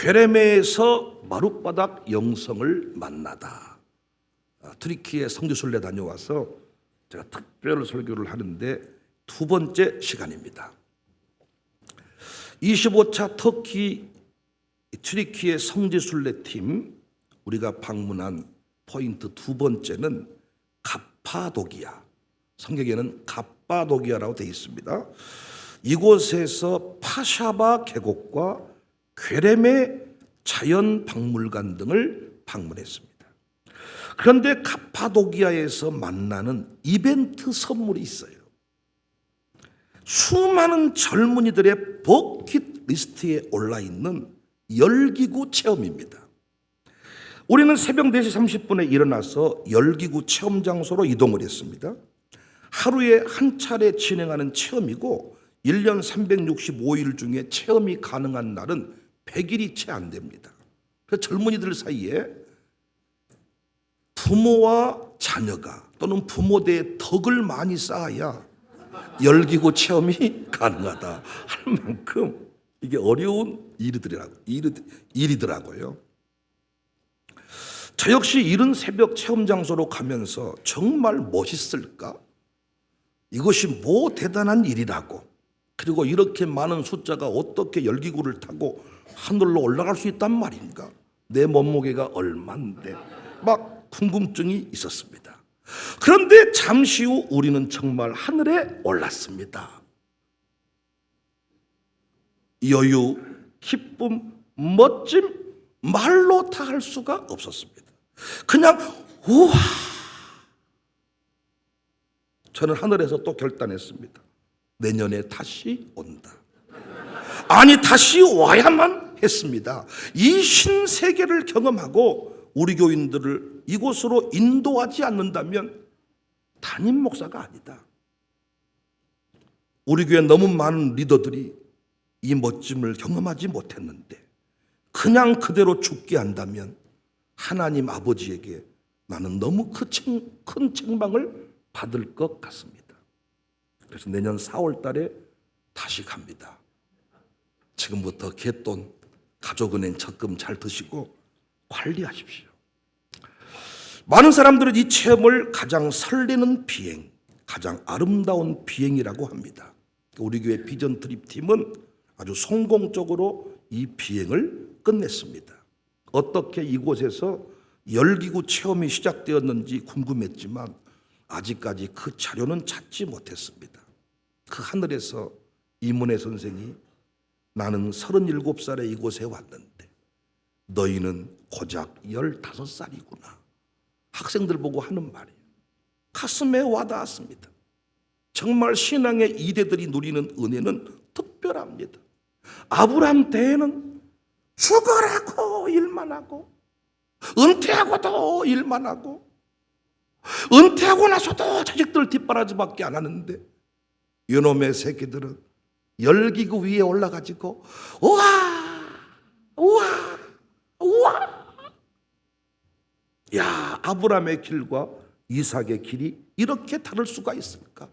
쾌레메에서 마룻바닥 영성을 만나다. 트리키에 성지순례 다녀와서 제가 특별 설교를 하는데 두 번째 시간입니다. 25차 터키 트리키의 성지순례팀 우리가 방문한 포인트 두 번째는 갑파도기아. 성경에는 갑바도기아라고 되어 있습니다. 이곳에서 파샤바 계곡과 쾌레메 자연박물관 등을 방문했습니다. 그런데 갑파도기아에서 만나는 이벤트 선물이 있어요. 수많은 젊은이들의 버킷리스트에 올라있는 열기구 체험입니다. 우리는 새벽 4시 30분에 일어나서 열기구 체험 장소로 이동을 했습니다. 하루에 한 차례 진행하는 체험이고 1년 365일 중에 체험이 가능한 날은 100일이 채 안 됩니다. 그래서 젊은이들 사이에 부모와 자녀가 또는 부모대의 덕을 많이 쌓아야 열기구 체험이 가능하다 할 만큼 이게 어려운 일이더라고요. 저 역시 이른 새벽 체험 장소로 가면서 정말 멋있을까? 이것이 뭐 대단한 일이라고, 그리고 이렇게 많은 숫자가 어떻게 열기구를 타고 하늘로 올라갈 수 있단 말인가? 내 몸무게가 얼만데 막 궁금증이 있었습니다. 그런데 잠시 후 우리는 정말 하늘에 올랐습니다. 여유, 기쁨, 멋짐, 말로 다 할 수가 없었습니다. 그냥 우와! 저는 하늘에서 또 결단했습니다. 내년에 다시 온다. 아니, 다시 와야만 했습니다. 이 신세계를 경험하고 우리 교인들을 이곳으로 인도하지 않는다면 담임 목사가 아니다. 우리 교회 너무 많은 리더들이 이 멋짐을 경험하지 못했는데 그냥 그대로 죽게 한다면 하나님 아버지에게 나는 너무 큰 책망을 받을 것 같습니다. 그래서 내년 4월 달에 다시 갑니다. 지금부터 갯돈, 가족은행 적금 잘 드시고 관리하십시오. 많은 사람들은 이 체험을 가장 설레는 비행, 가장 아름다운 비행이라고 합니다. 우리 교회 비전 트립 팀은 아주 성공적으로 이 비행을 끝냈습니다. 어떻게 이곳에서 열기구 체험이 시작되었는지 궁금했지만 아직까지 그 자료는 찾지 못했습니다. 그 하늘에서 이문혜 선생이 나는 37살에 이곳에 왔는데 너희는 고작 15살이구나. 학생들 보고 하는 말이에요. 가슴에 와닿았습니다. 정말 신앙의 이대들이 누리는 은혜는 특별합니다. 아브라함 때에는 죽어라고 일만 하고 은퇴하고도 일만 하고 은퇴하고 나서도 자식들 뒷바라지밖에 안 하는데 이놈의 새끼들은 열기구 위에 올라가지고 우와 우와 우와. 야, 아브라함의 길과 이삭의 길이 이렇게 다를 수가 있을까?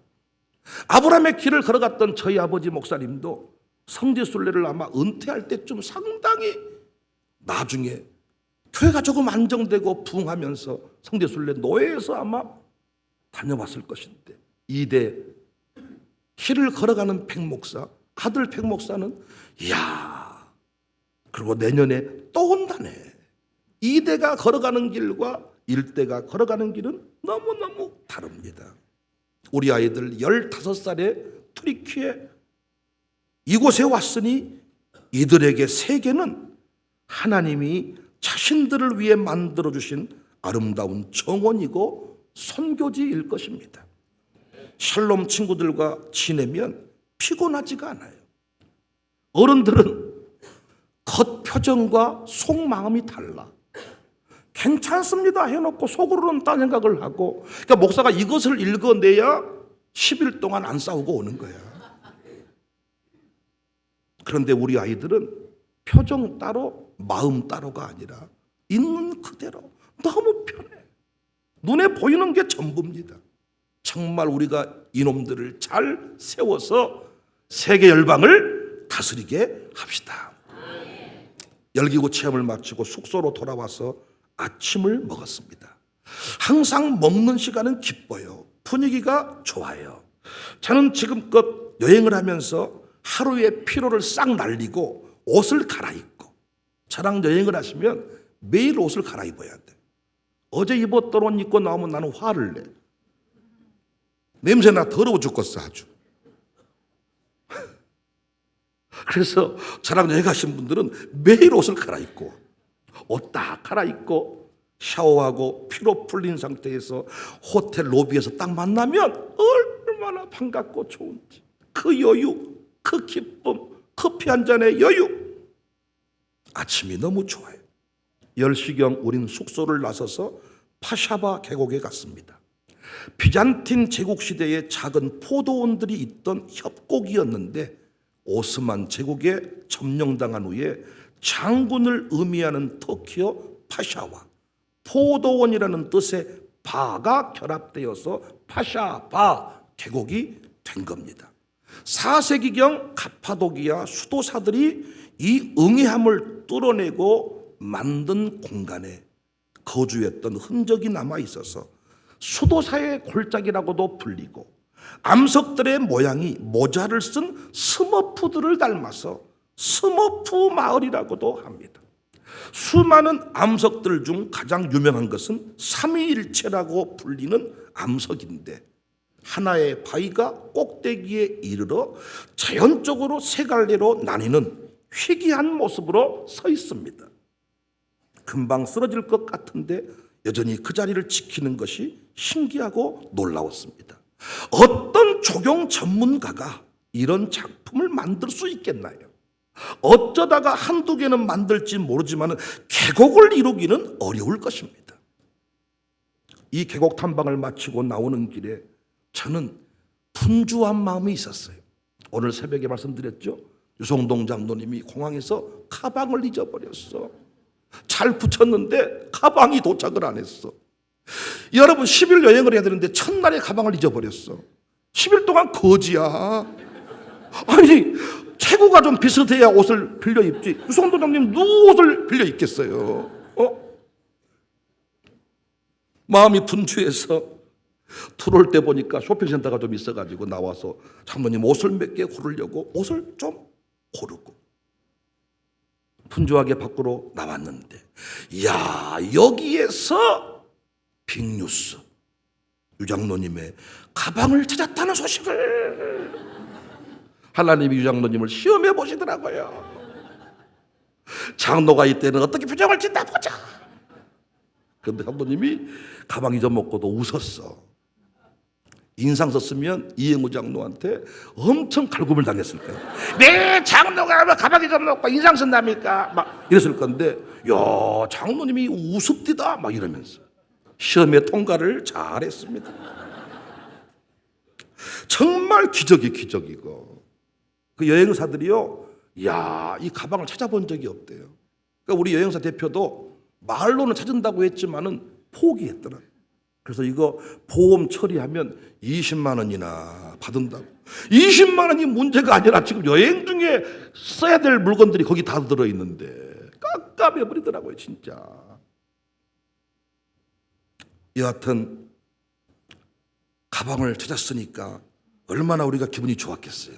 아브라함의 길을 걸어갔던 저희 아버지 목사님도 성지순례를 아마 은퇴할 때쯤 상당히 나중에 교회가 조금 안정되고 부흥하면서 성지순례 노예에서 아마 다녀왔을 것인데 이대 길을 걸어가는 백목사, 아들 백목사는 이야, 그리고 내년에 또 온다네. 이대가 걸어가는 길과 일대가 걸어가는 길은 너무너무 다릅니다. 우리 아이들 15살에 트리키에 이곳에 왔으니 이들에게 세계는 하나님이 자신들을 위해 만들어주신 아름다운 정원이고 선교지일 것입니다. 샬롬 친구들과 지내면 피곤하지가 않아요. 어른들은 겉표정과 속마음이 달라. 괜찮습니다 해놓고 속으로는 딴 생각을 하고, 그러니까 목사가 이것을 읽어내야 10일 동안 안 싸우고 오는 거야. 그런데 우리 아이들은 표정 따로 마음 따로가 아니라 있는 그대로 너무 편해. 눈에 보이는 게 전부입니다. 정말 우리가 이놈들을 잘 세워서 세계 열방을 다스리게 합시다. 열기구 체험을 마치고 숙소로 돌아와서 아침을 먹었습니다. 항상 먹는 시간은 기뻐요. 분위기가 좋아요. 저는 지금껏 여행을 하면서 하루의 피로를 싹 날리고 옷을 갈아입고, 저랑 여행을 하시면 매일 옷을 갈아입어야 돼. 어제 입었던 옷 입고 나오면 나는 화를 내. 냄새나 더러워 죽겠어 아주. 그래서 저랑 여행 가신 분들은 매일 옷을 갈아입고, 옷 딱 갈아입고 샤워하고 피로 풀린 상태에서 호텔 로비에서 딱 만나면 얼마나 반갑고 좋은지. 그 여유, 그 기쁨, 커피 한 잔의 여유. 아침이 너무 좋아요. 10시경 우린 숙소를 나서서 파샤바 계곡에 갔습니다. 비잔틴 제국 시대의 작은 포도원들이 있던 협곡이었는데, 오스만 제국에 점령당한 후에 장군을 의미하는 터키어 파샤와 포도원이라는 뜻의 바가 결합되어서 파샤바 계곡이 된 겁니다. 4세기경 가파도기아 수도사들이 이 응해함을 뚫어내고 만든 공간에 거주했던 흔적이 남아 있어서 수도사의 골짜기라고도 불리고, 암석들의 모양이 모자를 쓴 스머프들을 닮아서 스머프 마을이라고도 합니다. 수많은 암석들 중 가장 유명한 것은 삼위일체라고 불리는 암석인데, 하나의 바위가 꼭대기에 이르러 자연적으로 세 갈래로 나뉘는 희귀한 모습으로 서 있습니다. 금방 쓰러질 것 같은데 여전히 그 자리를 지키는 것이 신기하고 놀라웠습니다. 어떤 조경 전문가가 이런 작품을 만들 수 있겠나요? 어쩌다가 한두 개는 만들지 모르지만 계곡을 이루기는 어려울 것입니다. 이 계곡 탐방을 마치고 나오는 길에 저는 분주한 마음이 있었어요. 오늘 새벽에 말씀드렸죠. 유성동 장로님이 공항에서 가방을 잊어버렸어. 잘 붙였는데 가방이 도착을 안 했어. 여러분, 10일 여행을 해야 되는데 첫날에 가방을 잊어버렸어. 10일 동안 거지야. 아니, 체구가 좀 비슷해야 옷을 빌려 입지. 유성동 장로님 누구 옷을 빌려 입겠어요? 마음이 분주해서 들어올 때 보니까 쇼핑센터가 좀 있어가지고 나와서 장로님 옷을 몇 개 고르려고 옷을 좀 고르고 분주하게 밖으로 나왔는데, 이야, 여기에서 빅뉴스, 유장로님의 가방을 찾았다는 소식을 하나님이 유장로님을 시험해 보시더라고요. 장로가 이때는 어떻게 표정을 짓나 보자. 그런데 장로님이 가방 잊어먹고도 웃었어. 인상 썼으면 이행우 장로한테 엄청 갈굼을 당했을 거예요. 네, 장로가 가방 잊어먹고 인상 쓴답니까? 막 이랬을 건데, 야, 장로님이 우습디다 막 이러면서 시험에 통과를 잘했습니다. 정말 기적이고, 그 여행사들이요, 야, 이 가방을 찾아본 적이 없대요. 그러니까 우리 여행사 대표도 말로는 찾은다고 했지만은 포기했더라고요. 그래서 이거 보험 처리하면 20만 원이나 받은다고. 20만 원이 문제가 아니라 지금 여행 중에 써야 될 물건들이 거기 다 들어있는데 깜깜해버리더라고요, 진짜. 여하튼 가방을 찾았으니까 얼마나 우리가 기분이 좋았겠어요.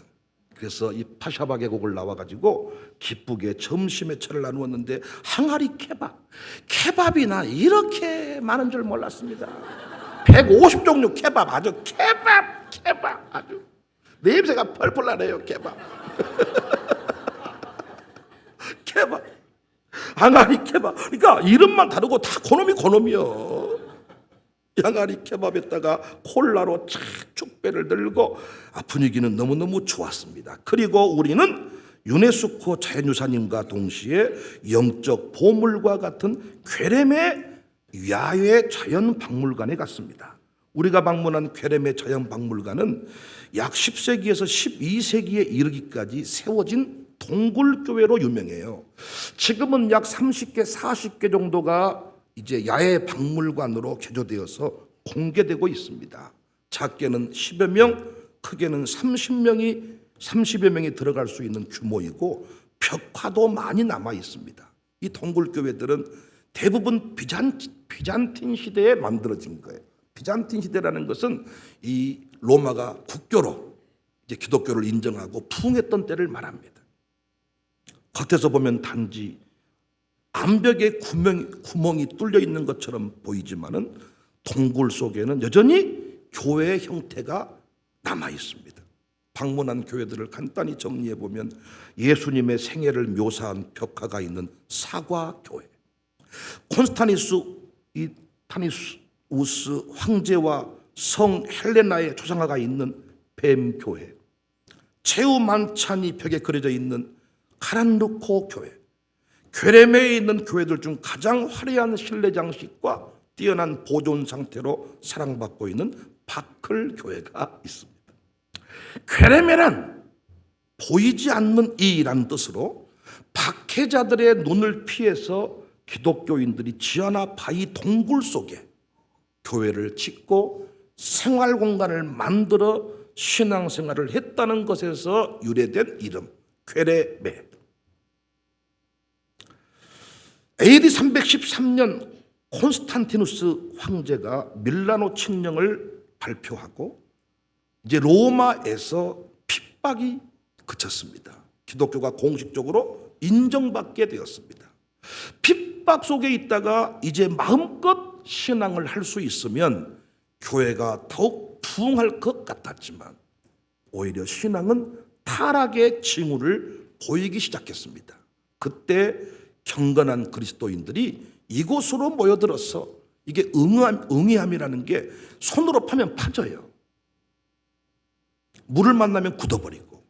그래서 이 파샤바 계곡을 나와가지고 기쁘게 점심의 차를 나누었는데, 항아리 케밥이나 이렇게 많은 줄 몰랐습니다. 150종류 케밥, 아주 케밥 아주 냄새가 펄펄 나네요. 케밥 케밥, 항아리 케밥. 그러니까 이름만 다르고 다 고놈이요. 항아리 케밥에다가 콜라로 착 축배를 들고, 분위기는 너무너무 좋았습니다. 그리고 우리는 유네스코 자연유산인과 동시에 영적 보물과 같은 괴렘의 야외 자연박물관에 갔습니다. 우리가 방문한 괴렘의 자연박물관은 약 10세기에서 12세기에 이르기까지 세워진 동굴교회로 유명해요. 지금은 약 30개, 40개 정도가 이제 야외 박물관으로 개조되어서 공개되고 있습니다. 작게는 10여 명, 크게는 30여 명이 들어갈 수 있는 규모이고 벽화도 많이 남아 있습니다. 이 동굴교회들은 대부분 비잔틴 시대에 만들어진 거예요. 비잔틴 시대라는 것은 이 로마가 국교로 이제 기독교를 인정하고 부흥했던 때를 말합니다. 겉에서 보면 단지 암벽에 구멍이 뚫려 있는 것처럼 보이지만은 동굴 속에는 여전히 교회의 형태가 남아 있습니다. 방문한 교회들을 간단히 정리해 보면 예수님의 생애를 묘사한 벽화가 있는 사과교회, 콘스탄티누스 황제와 성 헬레나의 초상화가 있는 뱀교회, 최후 만찬이 벽에 그려져 있는 카란루코 교회, 괴레메에 있는 교회들 중 가장 화려한 실내 장식과 뛰어난 보존 상태로 사랑받고 있는 바클 교회가 있습니다. 괴레메란 보이지 않는 이란 뜻으로 박해자들의 눈을 피해서 기독교인들이 지하나 바위 동굴 속에 교회를 짓고 생활 공간을 만들어 신앙생활을 했다는 것에서 유래된 이름 괴레메. AD 313년 콘스탄티누스 황제가 밀라노 칙령을 발표하고 이제 로마에서 핍박이 그쳤습니다. 기독교가 공식적으로 인정받게 되었습니다. 핍박 속에 있다가 이제 마음껏 신앙을 할 수 있으면 교회가 더욱 부흥할 것 같았지만 오히려 신앙은 타락의 징후를 보이기 시작했습니다. 그때 경건한 그리스도인들이 이곳으로 모여들어서 이게 응애함이라는 게 손으로 파면 파져요. 물을 만나면 굳어버리고.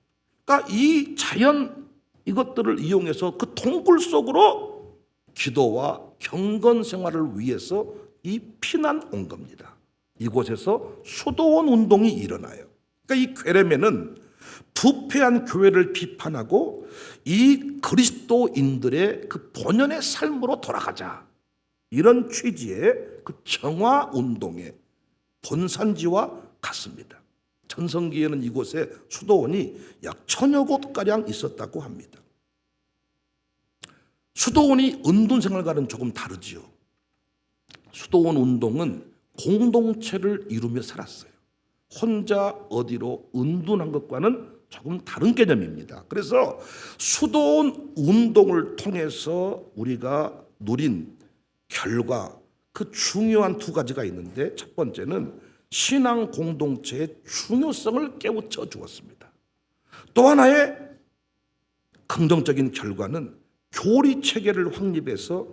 그러니까 이 자연 이것들을 이용해서 그 동굴 속으로 기도와 경건 생활을 위해서 이 피난 온 겁니다. 이곳에서 수도원 운동이 일어나요. 그러니까 이 괴레메는 부패한 교회를 비판하고 이 그리스도인들의 그 본연의 삶으로 돌아가자, 이런 취지의 그 정화 운동의 본산지와 같습니다. 전성기에는 이곳에 수도원이 약 1000여 곳가량 있었다고 합니다. 수도원이 은둔생활과는 조금 다르지요. 수도원 운동은 공동체를 이루며 살았어요. 혼자 어디로 은둔한 것과는 조금 다른 개념입니다. 그래서 수도원 운동을 통해서 우리가 누린 결과, 그 중요한 두 가지가 있는데, 첫 번째는 신앙 공동체의 중요성을 깨우쳐 주었습니다. 또 하나의 긍정적인 결과는 교리 체계를 확립해서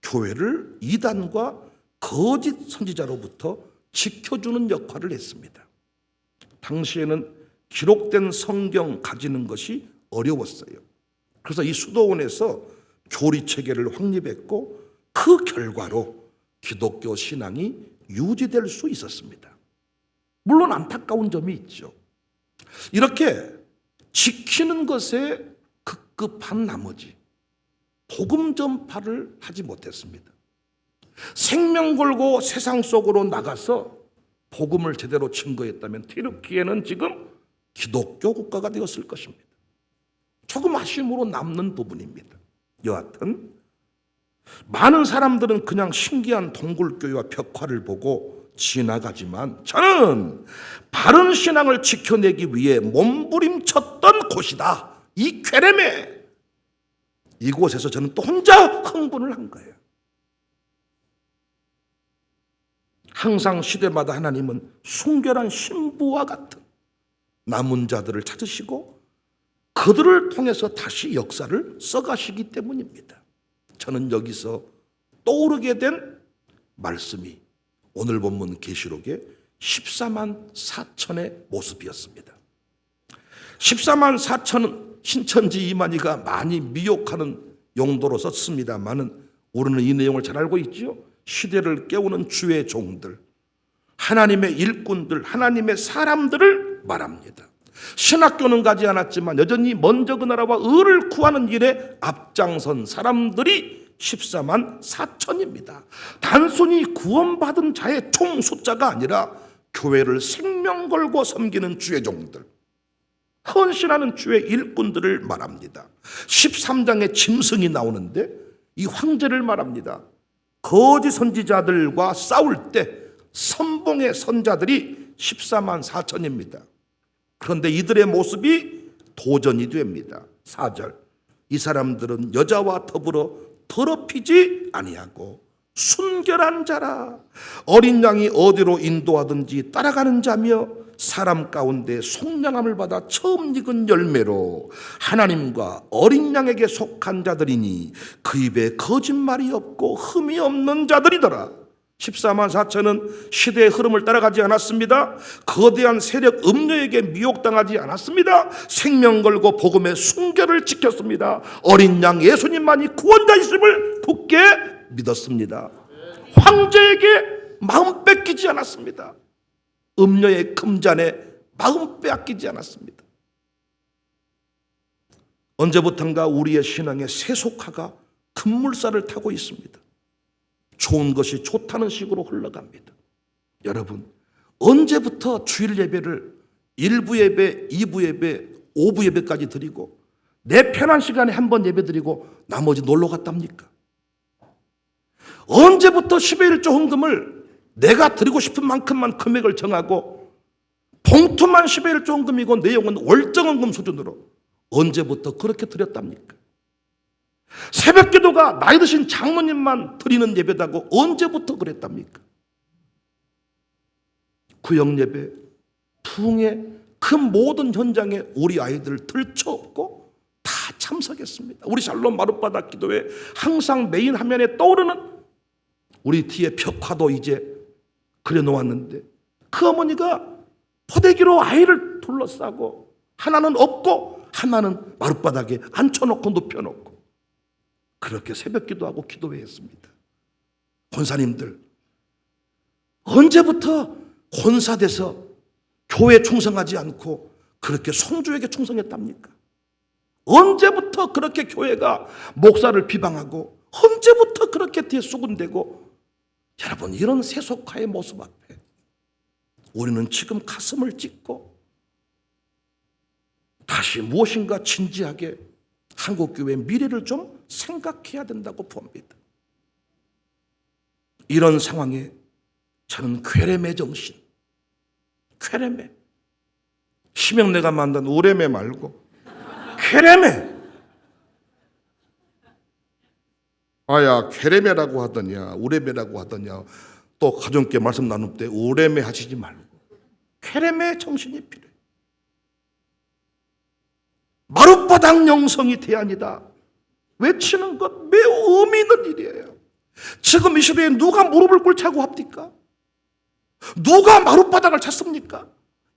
교회를 이단과 거짓 선지자로부터 지켜주는 역할을 했습니다. 당시에는 기록된 성경 가지는 것이 어려웠어요. 그래서 이 수도원에서 교리 체계를 확립했고 그 결과로 기독교 신앙이 유지될 수 있었습니다. 물론 안타까운 점이 있죠. 이렇게 지키는 것에 급급한 나머지 복음 전파를 하지 못했습니다. 생명 걸고 세상 속으로 나가서 복음을 제대로 증거했다면 튀르키예는 지금 기독교 국가가 되었을 것입니다. 조금 아쉬움으로 남는 부분입니다. 여하튼 많은 사람들은 그냥 신기한 동굴교회와 벽화를 보고 지나가지만 저는 바른 신앙을 지켜내기 위해 몸부림쳤던 곳이다. 이 괴레메, 이곳에서 저는 또 혼자 흥분을 한 거예요. 항상 시대마다 하나님은 순결한 신부와 같은 남은 자들을 찾으시고 그들을 통해서 다시 역사를 써가시기 때문입니다. 저는 여기서 떠오르게 된 말씀이 오늘 본문 계시록의 14만 4천의 모습이었습니다. 14만 4천은 신천지 이만희가 많이 미혹하는 용도로 썼습니다만은 우리는 이 내용을 잘 알고 있죠. 시대를 깨우는 주의 종들, 하나님의 일꾼들, 하나님의 사람들을 말합니다. 신학교는 가지 않았지만 여전히 먼저 그 나라와 의를 구하는 일에 앞장선 사람들이 14만 4천입니다. 단순히 구원받은 자의 총 숫자가 아니라 교회를 생명 걸고 섬기는 주의 종들, 헌신하는 주의 일꾼들을 말합니다. 13장에 짐승이 나오는데 이 황제를 말합니다. 거짓 선지자들과 싸울 때 선봉의 선자들이 14만 4천입니다. 그런데 이들의 모습이 도전이 됩니다. 4절, 이 사람들은 여자와 더불어 더럽히지 아니하고 순결한 자라. 어린 양이 어디로 인도하든지 따라가는 자며 사람 가운데 속량함을 받아 처음 익은 열매로 하나님과 어린 양에게 속한 자들이니 그 입에 거짓말이 없고 흠이 없는 자들이더라. 14만 4천은 시대의 흐름을 따라가지 않았습니다. 거대한 세력 음료에게 미혹당하지 않았습니다. 생명 걸고 복음의 순결을 지켰습니다. 어린 양 예수님만이 구원자이심을 굳게 믿었습니다. 황제에게 마음 뺏기지 않았습니다. 음료의 금잔에 마음 빼앗기지 않았습니다. 언제부턴가 우리의 신앙의 세속화가 급물살을 타고 있습니다. 좋은 것이 좋다는 식으로 흘러갑니다. 여러분, 언제부터 주일 예배를 1부 예배, 2부 예배, 5부 예배까지 드리고 내 편한 시간에 한 번 예배 드리고 나머지 놀러 갔답니까? 언제부터 10의 1조 헌금을 내가 드리고 싶은 만큼만 금액을 정하고 봉투만 10의 1조 헌금이고 내용은 월정 헌금 수준으로 언제부터 그렇게 드렸답니까? 새벽 기도가 나이 드신 장로님만 드리는 예배다고 언제부터 그랬답니까? 구역 예배, 부흥회 그 모든 현장에 우리 아이들 들쳐업고 다 참석했습니다. 우리 샬롬 마룻바닥 기도회 항상 메인 화면에 떠오르는 우리 뒤에 벽화도 이제 그려놓았는데 그 어머니가 포대기로 아이를 둘러싸고 하나는 업고 하나는 마룻바닥에 앉혀놓고 눕혀놓고 그렇게 새벽 기도하고 기도회 했습니다. 권사님들 언제부터 권사돼서 교회에 충성하지 않고 그렇게 성주에게 충성했답니까? 언제부터 그렇게 교회가 목사를 비방하고 언제부터 그렇게 뒤에 수군대고 여러분 이런 세속화의 모습 앞에 우리는 지금 가슴을 찢고 다시 무엇인가 진지하게 한국교회의 미래를 좀 생각해야 된다고 봅니다. 이런 상황에 저는 쾌레메 정신, 쾌레메, 심형래가 만든 우레메 말고 쾌레메. 아야 쾌레메라고 하더냐 우레메라고 하더냐 또 가정께 말씀 나눌 때 우레메 하시지 말고 쾌레메 정신이 필요해요. 마룻바닥 영성이 대안이다 외치는 것 매우 의미 있는 일이에요. 지금 이 시대에 누가 무릎을 꿇자고 합니까? 누가 마룻바닥을 찾습니까?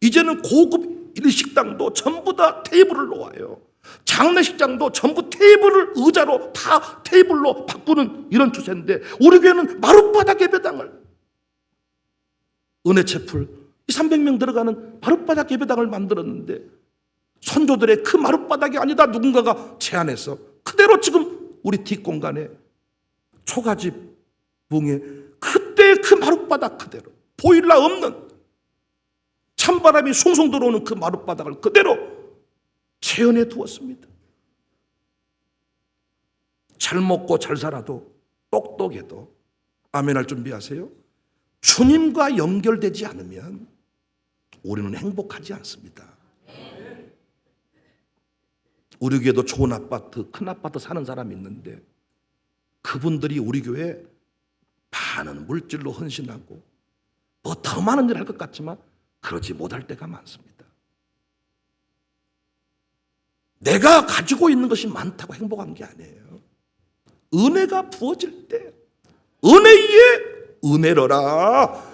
이제는 고급 일식당도 전부 다 테이블을 놓아요. 장례식장도 전부 테이블을 의자로 다 테이블로 바꾸는 이런 추세인데 우리 교회는 마룻바닥 예배당을 은혜채풀 300명 들어가는 마룻바닥 예배당을 만들었는데 선조들의 그 마룻바닥이 아니다 누군가가 제안해서 그대로 지금 우리 뒷공간에 초가집 붕에 그때 그 마룻바닥 그대로 보일러 없는 찬바람이 숭숭 들어오는 그 마룻바닥을 그대로 재현해 두었습니다. 잘 먹고 잘 살아도 똑똑해도 아멘할 준비하세요. 주님과 연결되지 않으면 우리는 행복하지 않습니다. 우리 교회도 좋은 아파트, 큰 아파트 사는 사람이 있는데 그분들이 우리 교회에 많은 물질로 헌신하고 뭐 더 많은 일을 할 것 같지만 그러지 못할 때가 많습니다. 내가 가지고 있는 것이 많다고 행복한 게 아니에요. 은혜가 부어질 때 은혜 위에 은혜로라.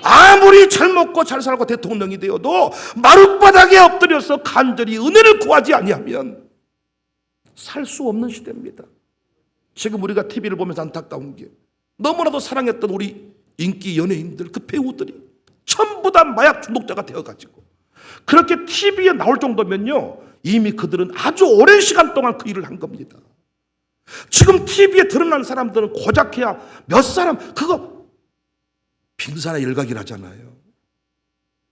아무리 잘 먹고 잘 살고 대통령이 되어도 마룻바닥에 엎드려서 간절히 은혜를 구하지 아니하면 살 수 없는 시대입니다. 지금 우리가 TV를 보면서 안타까운 게 너무나도 사랑했던 우리 인기 연예인들 그 배우들이 전부 다 마약 중독자가 되어가지고 그렇게 TV에 나올 정도면요 이미 그들은 아주 오랜 시간 동안 그 일을 한 겁니다. 지금 TV에 드러난 사람들은 고작해야 몇 사람 그거 빙산의 일각이라잖아요.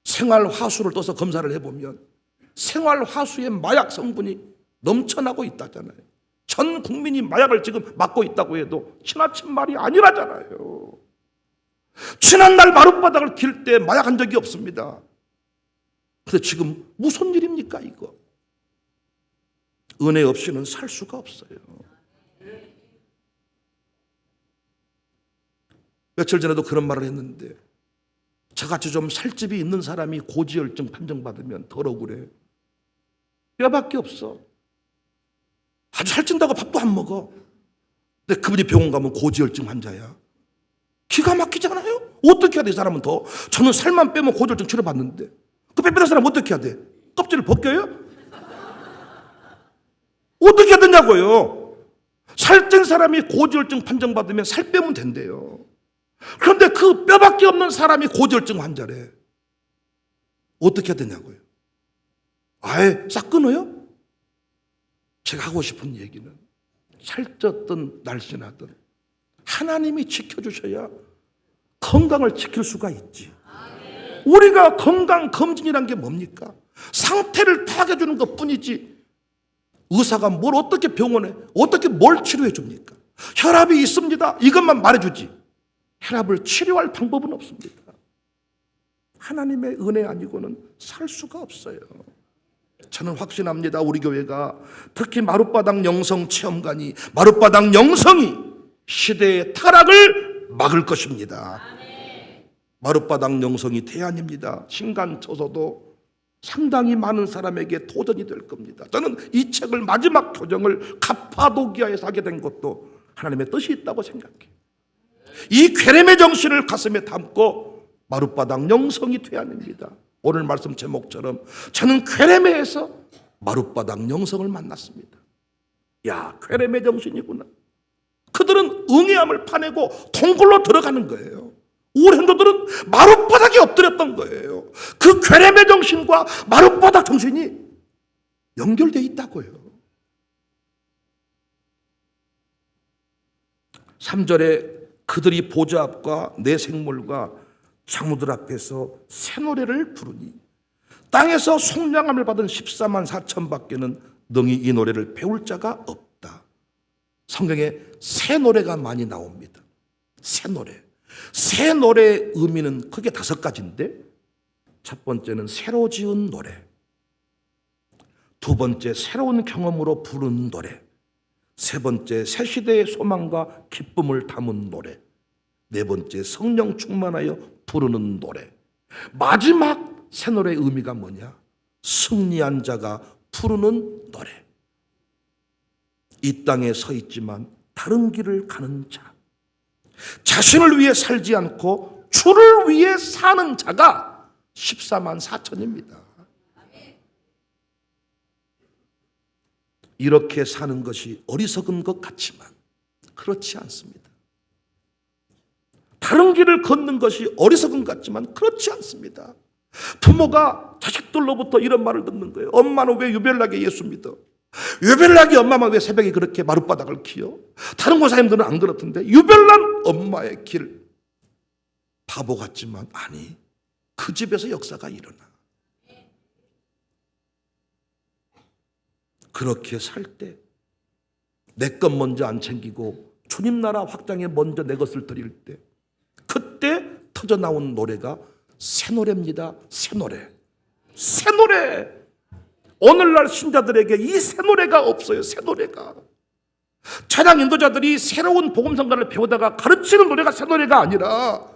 생활화수를 떠서 검사를 해보면 생활화수에 마약 성분이 넘쳐나고 있다잖아요. 전 국민이 마약을 지금 맞고 있다고 해도 지나친 말이 아니라잖아요. 지난날 마룻바닥을 길 때 마약한 적이 없습니다. 근데 지금 무슨 일입니까 이거? 은혜 없이는 살 수가 없어요. 며칠 전에도 그런 말을 했는데, 저같이 좀 살집이 있는 사람이 고지혈증 판정받으면 덜 억울해. 뼈밖에 없어. 아주 살찐다고 밥도 안 먹어. 근데 그분이 병원 가면 고지혈증 환자야. 기가 막히잖아요. 어떻게 해야 돼, 이 사람은 더? 저는 살만 빼면 고지혈증 치료받는데, 그 빼빼는 사람 어떻게 해야 돼? 껍질을 벗겨요? 어떻게 해야 되냐고요. 살찐 사람이 고지혈증 판정받으면 살 빼면 된대요. 그런데 그 뼈밖에 없는 사람이 고지혈증 환자래. 어떻게 해야 되냐고요. 아예 싹 끊어요? 제가 하고 싶은 얘기는, 살쪘든 날씬하든 하나님이 지켜주셔야 건강을 지킬 수가 있지. 우리가 건강검진이란 게 뭡니까? 상태를 파악해주는 것 뿐이지, 의사가 뭘 어떻게 병원에 어떻게 뭘 치료해 줍니까? 혈압이 있습니다, 이것만 말해주지 혈압을 치료할 방법은 없습니다. 하나님의 은혜 아니고는 살 수가 없어요. 저는 확신합니다. 우리 교회가, 특히 마룻바닥 영성 체험관이, 마룻바닥 영성이 시대의 타락을 막을 것입니다. 마룻바닥 영성이 대안입니다. 신간 쳐서도 상당히 많은 사람에게 도전이 될 겁니다. 저는 이 책을, 마지막 교정을 가파도기아에서 하게 된 것도 하나님의 뜻이 있다고 생각해요. 이 괴렘의 정신을 가슴에 담고 마룻바닥 영성이 대안입니다. 오늘 말씀 제목처럼 저는 괴렘에서 마룻바닥 영성을 만났습니다. 야, 괴렘의 정신이구나. 그들은 응애함을 파내고 동굴로 들어가는 거예요. 우리 현도들은 마룻바닥에 엎드렸던 거예요. 그 괴렘의 정신과 마룻바닥 정신이 연결되어 있다고요. 3절에 그들이 보좌 앞과 내 생물과 장로들 앞에서 새 노래를 부르니 땅에서 속량함을 받은 14만 4천 밖에는 능히 이 노래를 배울 자가 없다. 성경에 새 노래가 많이 나옵니다. 새 노래. 새 노래의 의미는 크게 5가지인데, 첫 번째는 새로 지은 노래, 두 번째 새로운 경험으로 부르는 노래, 세 번째 새 시대의 소망과 기쁨을 담은 노래, 네 번째 성령 충만하여 부르는 노래, 마지막 새 노래의 의미가 뭐냐? 승리한 자가 부르는 노래. 이 땅에 서 있지만 다른 길을 가는 자, 자신을 위해 살지 않고 주를 위해 사는 자가 14만 4천입니다. 이렇게 사는 것이 어리석은 것 같지만 그렇지 않습니다. 다른 길을 걷는 것이 어리석은 것 같지만 그렇지 않습니다. 부모가 자식들로부터 이런 말을 듣는 거예요. 엄마는 왜 유별나게 예수 믿어? 유별나게 엄마만 왜 새벽에 그렇게 마룻바닥을 키워? 다른 고사님들은 안 그렇던데, 유별난 엄마의 길. 바보 같지만 아니, 그 집에서 역사가 일어나. 그렇게 살 때 내 것 먼저 안 챙기고 주님 나라 확장에 먼저 내 것을 드릴 때, 그때 터져나온 노래가 새 노래입니다. 새 노래. 새 노래. 오늘날 신자들에게 이 새 노래가 없어요. 새 노래가. 찬양 인도자들이 새로운 복음성가를 배우다가 가르치는 노래가 새 노래가 아니라,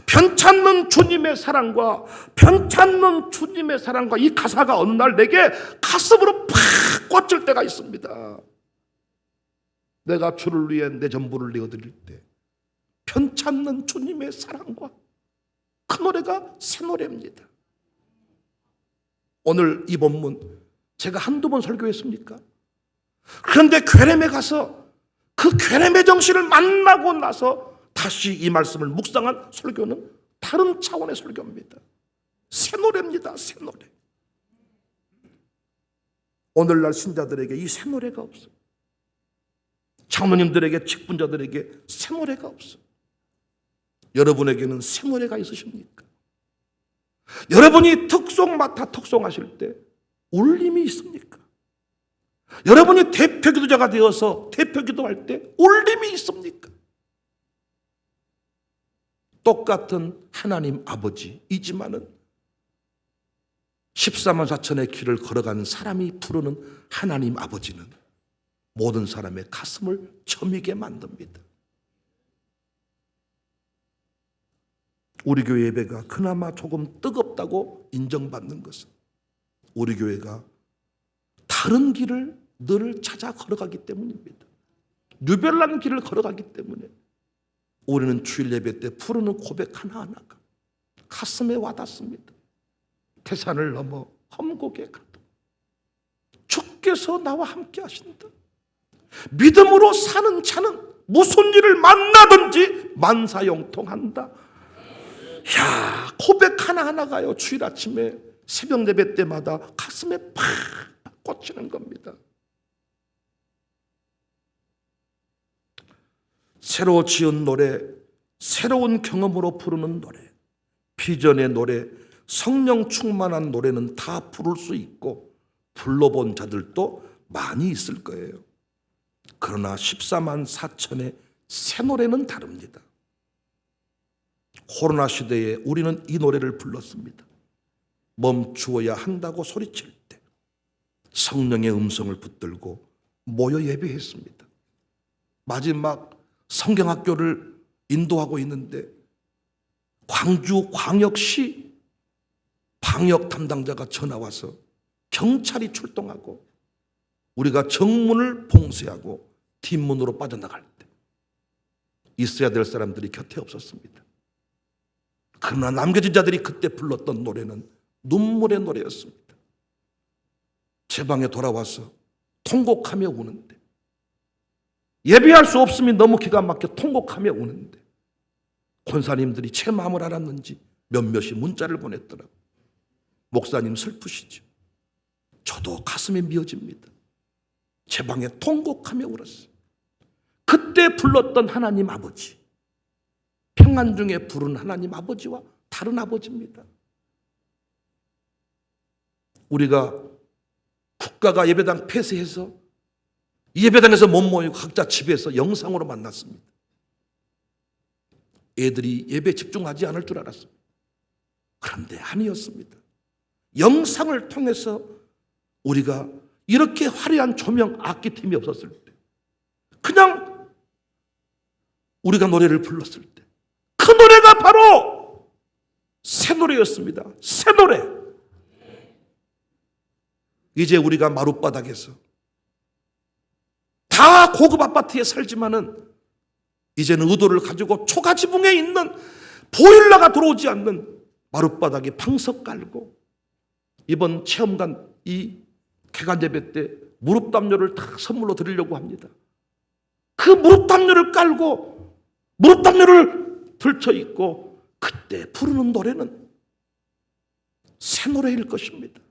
편찮는 주님의 사랑과 이 가사가 어느 날 내게 가슴으로 팍 꽂힐 때가 있습니다. 내가 주를 위해 내 전부를 내어드릴 때 편찮는 주님의 사랑과 그 노래가 새 노래입니다. 오늘 이 본문 제가 한두 번 설교했습니까? 그런데 괴렘에 가서 그 괴렘의 정신을 만나고 나서 다시 이 말씀을 묵상한 설교는 다른 차원의 설교입니다. 새 노래입니다. 새 노래. 오늘날 신자들에게 이 새 노래가 없어요. 장로님들에게, 직분자들에게 새 노래가 없어요. 여러분에게는 새 노래가 있으십니까? 여러분이 특송 맡아 특송하실 때 울림이 있습니까? 여러분이 대표 기도자가 되어서 대표 기도할 때 울림이 있습니까? 똑같은 하나님 아버지이지만은 14만 4천의 길을 걸어간 사람이 부르는 하나님 아버지는 모든 사람의 가슴을 저미게 만듭니다. 우리 교회 예배가 그나마 조금 뜨겁다고 인정받는 것은 우리 교회가 다른 길을 늘 찾아 걸어가기 때문입니다. 유별난 길을 걸어가기 때문에 우리는 주일 예배 때 부르는 고백 하나하나가 가슴에 와닿습니다. 태산을 넘어 험곡에 가도 주께서 나와 함께 하신다. 믿음으로 사는 자는 무슨 일을 만나든지 만사형통한다. 야, 고백 하나하나가요 주일 아침에 새벽 예배 때마다 가슴에 팍 꽂히는 겁니다. 새로 지은 노래, 새로운 경험으로 부르는 노래, 비전의 노래, 성령 충만한 노래는 다 부를 수 있고 불러본 자들도 많이 있을 거예요. 그러나 14만 4천의 새 노래는 다릅니다. 코로나 시대에 우리는 이 노래를 불렀습니다. 멈추어야 한다고 소리칠 때 성령의 음성을 붙들고 모여 예배했습니다. 마지막 성경학교를 인도하고 있는데 광주 광역시 방역 담당자가 전화 와서 경찰이 출동하고 우리가 정문을 봉쇄하고 뒷문으로 빠져나갈 때 있어야 될 사람들이 곁에 없었습니다. 그러나 남겨진 자들이 그때 불렀던 노래는 눈물의 노래였습니다. 제 방에 돌아와서 통곡하며 우는데 예배할 수 없으면 너무 기가 막혀 통곡하며 우는데 권사님들이 제 마음을 알았는지 몇몇이 문자를 보냈더라고요. 목사님 슬프시죠? 저도 가슴이 미어집니다. 제 방에 통곡하며 울었어요. 그때 불렀던 하나님 아버지, 평안 중에 부른 하나님 아버지와 다른 아버지입니다. 우리가 국가가 예배당 폐쇄해서 이 예배당에서 못 모이고 각자 집에서 영상으로 만났습니다. 애들이 예배 집중하지 않을 줄 알았습니다. 그런데 아니었습니다. 영상을 통해서 우리가 이렇게 화려한 조명 악기팀이 없었을 때 그냥 우리가 노래를 불렀을 때 그 노래가 바로 새 노래였습니다. 새 노래. 이제 우리가 마룻바닥에서 다 고급 아파트에 살지만은 이제는 의도를 가지고 초가지붕에 있는 보일러가 들어오지 않는 마룻바닥에 방석 깔고 이번 체험관 이 개관 예배 때 무릎 담요를 다 선물로 드리려고 합니다. 그 무릎 담요를 깔고 무릎 담요를 들쳐 입고 그때 부르는 노래는 새 노래일 것입니다.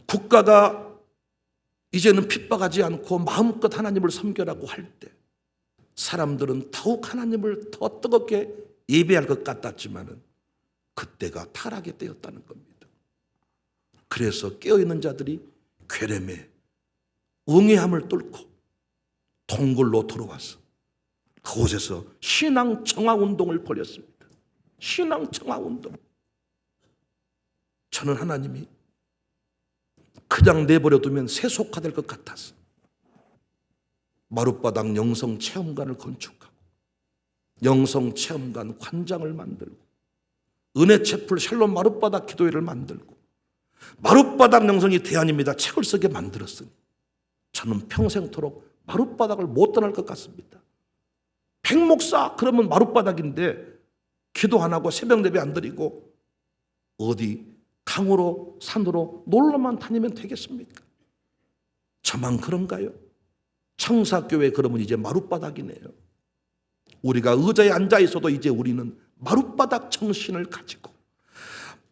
국가가 이제는 핍박하지 않고 마음껏 하나님을 섬겨라고 할 때 사람들은 더욱 하나님을 더 뜨겁게 예배할 것 같았지만은 그때가 타락의 때였다는 겁니다. 그래서 깨어있는 자들이 괴렘에 응애함을 뚫고 동굴로 들어와서 그곳에서 신앙 정화 운동을 벌였습니다. 신앙 정화 운동. 저는 하나님이 그냥 내버려두면 세속화될 것 같아서 마룻바닥 영성체험관을 건축하고 영성체험관 관장을 만들고 은혜채플 샬롬 마룻바닥 기도회를 만들고 마룻바닥 영성이 대안입니다 책을 쓰게 만들었으니 저는 평생토록 마룻바닥을 못 떠날 것 같습니다. 백목사 그러면 마룻바닥인데 기도 안 하고 새벽 예배 안 드리고 어디 강으로 산으로 놀러만 다니면 되겠습니까? 저만 그런가요? 청사교회 그러면 이제 마룻바닥이네요. 우리가 의자에 앉아 있어도 이제 우리는 마룻바닥 정신을 가지고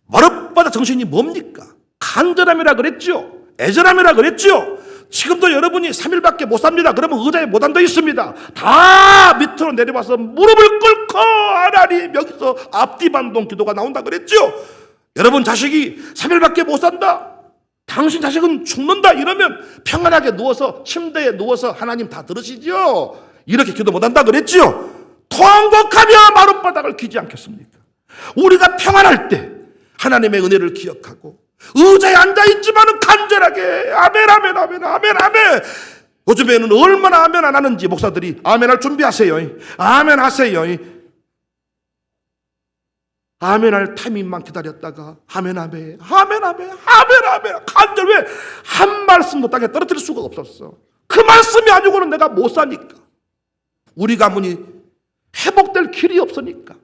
마룻바닥 정신이 뭡니까? 간절함이라 그랬죠. 애절함이라 그랬죠. 지금도 여러분이 3일밖에 못 삽니다. 그러면 의자에 못 앉아 있습니다. 다 밑으로 내려와서 무릎을 꿇고 하나님 여기서 앞뒤 반동 기도가 나온다 그랬죠. 여러분 자식이 3일밖에 못 산다. 당신 자식은 죽는다 이러면 평안하게 누워서 침대에 누워서 하나님 다 들으시죠? 이렇게 기도 못한다 그랬죠? 통곡하며 마룻바닥을 기지 않겠습니까? 우리가 평안할 때 하나님의 은혜를 기억하고 의자에 앉아있지만 간절하게 아멘 아멘 아멘 아멘 아멘. 요즘에는 얼마나 아멘 안 하는지 목사들이 아멘할 준비하세요. 아멘 하세요. 아멘할 타이밍만 기다렸다가 아멘 아멘 아멘 아멘 아멘 아멘 간절 왜 한 말씀도 땅에 떨어뜨릴 수가 없었어. 그 말씀이 아니고는 내가 못 사니까. 우리 가문이 회복될 길이 없으니까.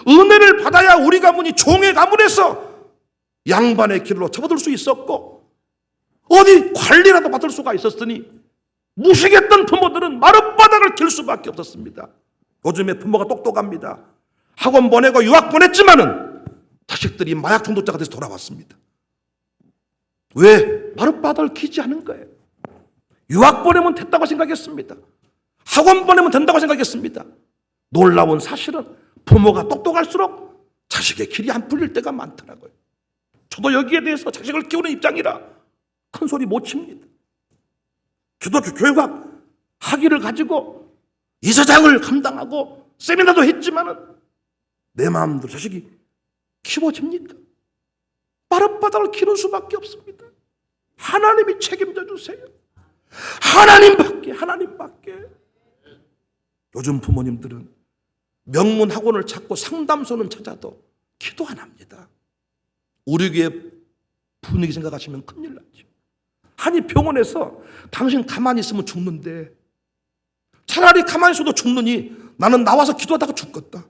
은혜를 받아야 우리 가문이 종의 가문에서 양반의 길로 접어들 수 있었고 어디 관리라도 받을 수가 있었으니 무식했던 부모들은 마룻바닥을 길 수밖에 없었습니다. 요즘에 부모가 똑똑합니다. 학원 보내고 유학 보냈지만은 자식들이 마약 중독자가 돼서 돌아왔습니다. 왜? 마룻바닥을 기지 않은 거예요. 유학 보내면 됐다고 생각했습니다. 학원 보내면 된다고 생각했습니다. 놀라운 사실은 부모가 똑똑할수록 자식의 길이 안 풀릴 때가 많더라고요. 저도 여기에 대해서 자식을 키우는 입장이라 큰 소리 못 칩니다. 기독교 교육학 학위를 가지고 이사장을 감당하고 세미나도 했지만은 내 마음대로 자식이 키워집니까? 마룻바닥을 기는 수밖에 없습니다. 하나님이 책임져 주세요. 하나님밖에. 요즘 부모님들은 명문 학원을 찾고 상담소는 찾아도 기도 안 합니다. 우리 교회 분위기 생각하시면 큰일 나죠. 아니 병원에서 당신 가만히 있으면 죽는데 차라리 가만히 있어도 죽느니 나는 나와서 기도하다가 죽겠다.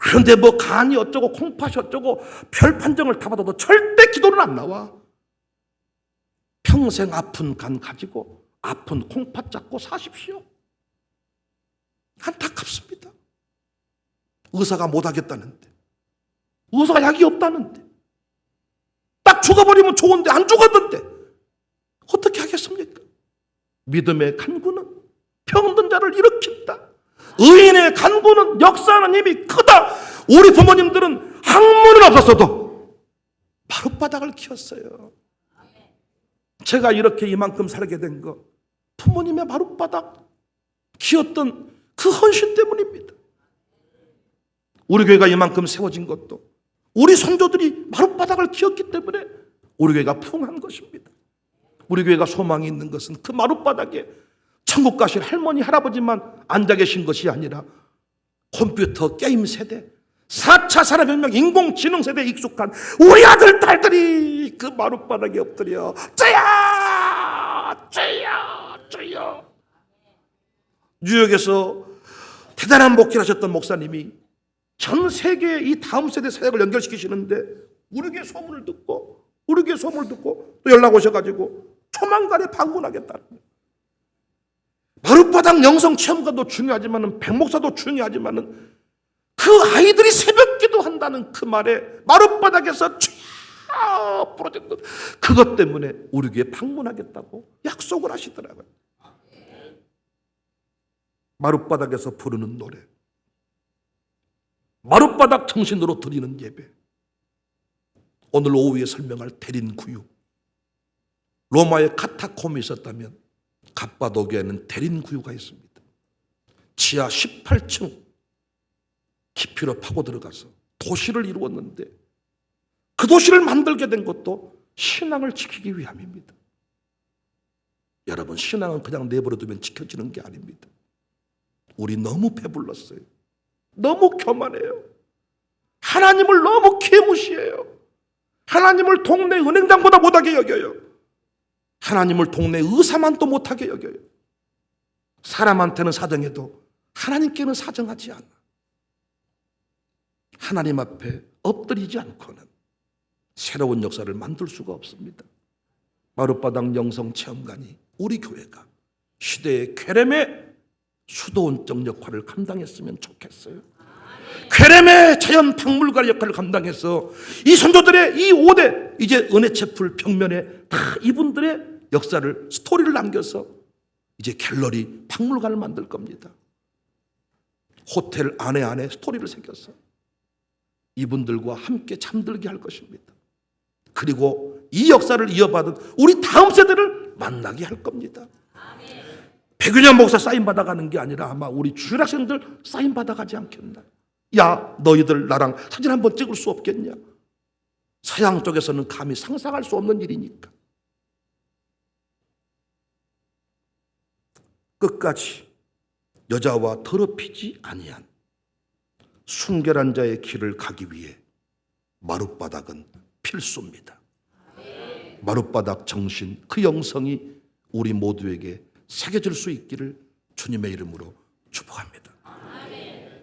그런데 뭐 간이 어쩌고 콩팥이 어쩌고 별 판정을 다 받아도 절대 기도는 안 나와. 평생 아픈 간 가지고 아픈 콩팥 잡고 사십시오. 안타깝습니다. 의사가 못하겠다는데, 의사가 약이 없다는데, 딱 죽어버리면 좋은데 안 죽었는데 어떻게 하겠습니까? 믿음의 간구는 병든 자를 일으킨다. 의인의 간구는 역사하는 힘이 크다. 우리 부모님들은 학문은 없었어도 마룻바닥을 키웠어요. 제가 이렇게 이만큼 살게 된 거 부모님의 마룻바닥 키웠던 그 헌신 때문입니다. 우리 교회가 이만큼 세워진 것도 우리 선조들이 마룻바닥을 키웠기 때문에 우리 교회가 풍한 것입니다. 우리 교회가 소망이 있는 것은 그 마룻바닥에 천국 가실 할머니 할아버지만 앉아 계신 것이 아니라 컴퓨터 게임 세대 4차 산업혁명 인공지능 세대에 익숙한 우리 아들 딸들이 그 마룻바닥에 엎드려 주여 뉴욕에서 대단한 목회를 하셨던 목사님이 전 세계에 이 다음 세대 사역을 연결시키시는데 우리 교회 소문을 듣고 또 연락 오셔가지고 조만간에 방문하겠다는 거예요. 마룻바닥 영성 체험관도 중요하지만은 백목사도 중요하지만은 그 아이들이 새벽기도 한다는 그 말에 마룻바닥에서 쫙 부러진 것 그것 때문에 우리 교회 방문하겠다고 약속을 하시더라고요. 마룻바닥에서 부르는 노래, 마룻바닥 정신으로 드리는 예배, 오늘 오후에 설명할 대린구유. 로마의 카타콤이 있었다면 갑바도기에는 대린구유가 있습니다. 지하 18층 깊이로 파고 들어가서 도시를 이루었는데 그 도시를 만들게 된 것도 신앙을 지키기 위함입니다. 여러분, 신앙은 그냥 내버려두면 지켜지는 게 아닙니다. 우리 너무 배불렀어요. 너무 교만해요. 하나님을 너무 개무시해요. 하나님을 동네 은행장보다 못하게 여겨요. 하나님을 동네 의사만 또 못하게 여겨요. 사람한테는 사정해도 하나님께는 사정하지 않아. 하나님 앞에 엎드리지 않고는 새로운 역사를 만들 수가 없습니다. 마룻바닥 영성 체험관이 우리 교회가 시대의 쾌렘의 수도원적 역할을 감당했으면 좋겠어요. 쾌렘의 자연 박물관 역할을 감당해서 이 선조들의 이 5대 이제 은혜체풀 벽면에 다 이분들의 역사를 스토리를 남겨서 이제 갤러리 박물관을 만들 겁니다. 호텔 안에 스토리를 새겨서 이분들과 함께 잠들게 할 것입니다. 그리고 이 역사를 이어받은 우리 다음 세대를 만나게 할 겁니다. 백윤현 목사 사인 받아가는 게 아니라 아마 우리 주일학생들 사인 받아가지 않겠나. 야, 너희들 나랑 사진 한번 찍을 수 없겠냐. 서양 쪽에서는 감히 상상할 수 없는 일이니까. 끝까지 여자와 더럽히지 아니한 순결한 자의 길을 가기 위해 마룻바닥은 필수입니다. 마룻바닥 정신, 그 영성이 우리 모두에게 새겨질 수 있기를 주님의 이름으로 축복합니다.